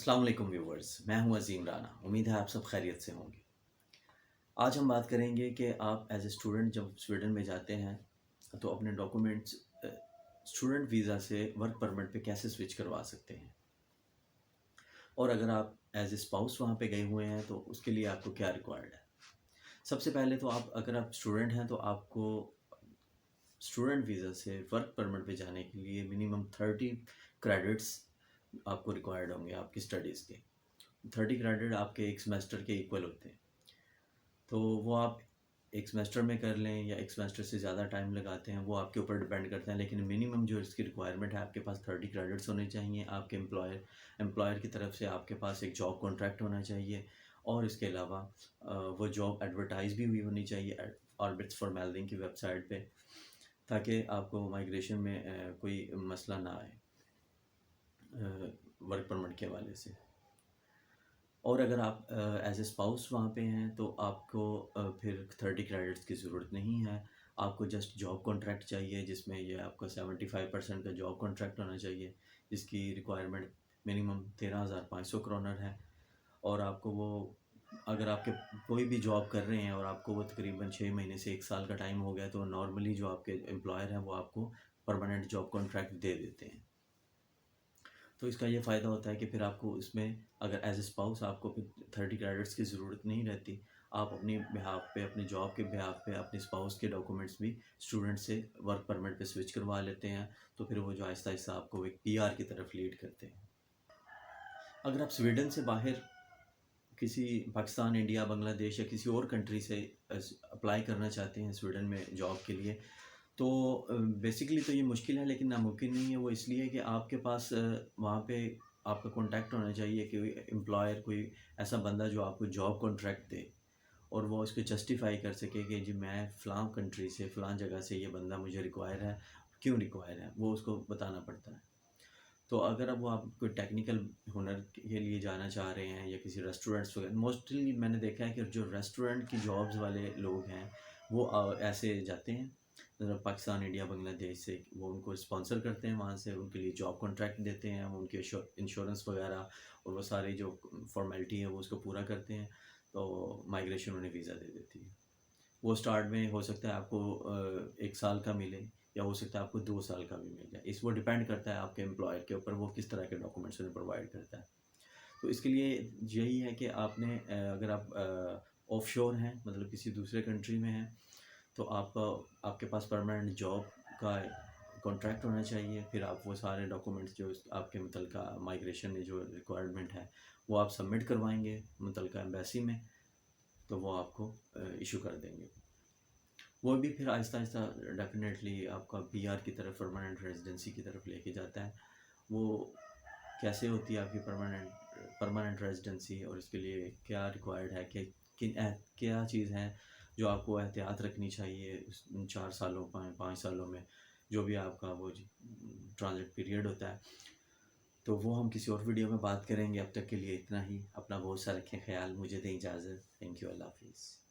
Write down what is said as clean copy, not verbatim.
अस्सलाम वालेकुम व्यूवर्स, मैं हूं अजीम राना। उम्मीद है आप सब खैरियत से होंगे। आज हम बात करेंगे कि आप एज ए स्टूडेंट जब स्वीडन में जाते हैं तो अपने डॉक्यूमेंट्स स्टूडेंट वीज़ा से वर्क परमिट पे कैसे स्विच करवा सकते हैं, और अगर आप एज ए स्पाउस वहाँ पे गए हुए हैं तो उसके लिए आपको क्या रिक्वायर्ड है। सबसे पहले तो अगर आप स्टूडेंट हैं तो आपको स्टूडेंट वीज़ा से वर्क परमिट पे जाने के लिए मिनिमम 30 क्रेडिट्स आपको रिक्वायर्ड होंगे आपकी स्टडीज़ के। 30 क्रेडिट आपके एक सेमेस्टर के इक्वल होते हैं। तो वो आप एक सेमेस्टर में कर लें या एक सेमेस्टर से ज़्यादा टाइम लगाते हैं, वो आपके ऊपर डिपेंड करता है। लेकिन मिनिमम जो इसकी रिक्वायरमेंट है, आपके पास 30 क्रेडिट्स होने चाहिए। आपके एम्प्लॉयर की तरफ से आपके पास एक जॉब कॉन्ट्रैक्ट होना चाहिए, और इसके अलावा वो जॉब एडवर्टाइज भी हुई होनी चाहिए ऑर्बिट्स फॉर मेल्डिंग की वेबसाइट पे, ताकि आपको माइग्रेशन में कोई मसला ना आए वर्क परमिट के हवाले से। और अगर आप एज ए स्पाउस वहाँ पे हैं तो आपको फिर 30 क्रेडिट्स की ज़रूरत नहीं है। आपको जस्ट जॉब कॉन्ट्रैक्ट चाहिए, जिसमें ये आपका 75% का जॉब कॉन्ट्रैक्ट होना चाहिए, जिसकी रिक्वायरमेंट मिनिमम 13,500 क्रोनर है। और आपको वो, अगर आपके कोई भी जॉब कर रहे हैं और आपको वो तकरीबन 6 महीने से 1 साल का टाइम हो गया, तो नॉर्मली जो आपके एम्प्लॉयर हैं वो आपको परमानेंट जॉब कॉन्ट्रैक्ट दे देते हैं। तो इसका ये फ़ायदा होता है कि फिर आपको इसमें, अगर एज ए स्पाउस आपको फिर 30 क्रेडिट्स की ज़रूरत नहीं रहती। आप अपनी बिहाफ पे, अपनी जॉब के बिहाफ पे अपने स्पाउस के डॉक्यूमेंट्स भी स्टूडेंट से वर्क परमिट पे स्विच करवा लेते हैं। तो फिर वो जो आहिस्ता आहिस्ता आपको एक पीआर की तरफ लीड करते हैं। अगर आप स्वीडन से बाहर किसी पाकिस्तान, इंडिया, बांग्लादेश या किसी और कंट्री से अप्लाई करना चाहते हैं स्वीडन में जॉब के लिए, तो बेसिकली तो ये मुश्किल है, लेकिन नामुमकिन नहीं है। वो इसलिए कि आपके पास वहाँ पे आपका कॉन्टैक्ट होना चाहिए कि एम्प्लॉयर, कोई ऐसा बंदा जो आपको जॉब कॉन्ट्रैक्ट दे, और वो उसको जस्टिफाई कर सके कि जी मैं फ़लाँ कंट्री से, फ़लाँ जगह से ये बंदा मुझे रिक्वायर है, क्यों रिक्वायर है, वो उसको बताना पड़ता है। तो अगर अब वो आप कोई टेक्निकल हुनर के लिए जाना चाह रहे हैं या किसी रेस्टोरेंट्स वगैरह, मोस्टली मैंने देखा है कि जो रेस्टोरेंट की जॉब्स वाले लोग हैं वो ऐसे जाते हैं, मतलब पाकिस्तान, इंडिया, बांग्लादेश से वो उनको स्पॉन्सर करते हैं, वहाँ से उनके लिए जॉब कॉन्ट्रैक्ट देते हैं, वो उनके इंश्योरेंस वगैरह और वो सारे जो फॉर्मेलिटी है वो उसको पूरा करते हैं, तो माइग्रेशन उन्हें वीज़ा दे देती है। वो स्टार्ट में हो सकता है आपको 1 साल का मिले, या हो सकता है आपको 2 साल का भी मिल जाए। इस वो डिपेंड करता है आपके एम्प्लॉयर के ऊपर, वो किस तरह के डॉक्यूमेंट्स उन्हें प्रोवाइड करता है। तो इसके लिए यही है कि आपने अगर आप ऑफ शोर हैं, मतलब किसी दूसरे कंट्री में हैं, तो आपके पास परमानेंट जॉब का कॉन्ट्रैक्ट होना चाहिए। फिर आप वो सारे डॉक्यूमेंट्स जो आपके मुतलका माइग्रेशन में जो रिक्वायरमेंट है वो आप सबमिट करवाएंगे मुतलका एम्बेसी में, तो वो आपको इशू कर देंगे। वो भी फिर आहिस्ता आहिस्ता डेफिनेटली आपका पीआर की तरफ, परमानेंट रेजिडेंसी की तरफ लेके जाता है। वो कैसे होती है आपकी परमानेंट रेजिडेंसी, और इसके लिए क्या रिक्वायर्ड है, कि क्या चीज़ है जो आपको एहतियात रखनी चाहिए उन 4 सालों, 5 सालों में, जो भी आपका वो ट्रांजिट पीरियड होता है। तो वो हम किसी और वीडियो में बात करेंगे। अब तक के लिए इतना ही। अपना बहुत सा रखें ख्याल। मुझे दें इजाज़त। Thank you. अल्लाह हाफिज़।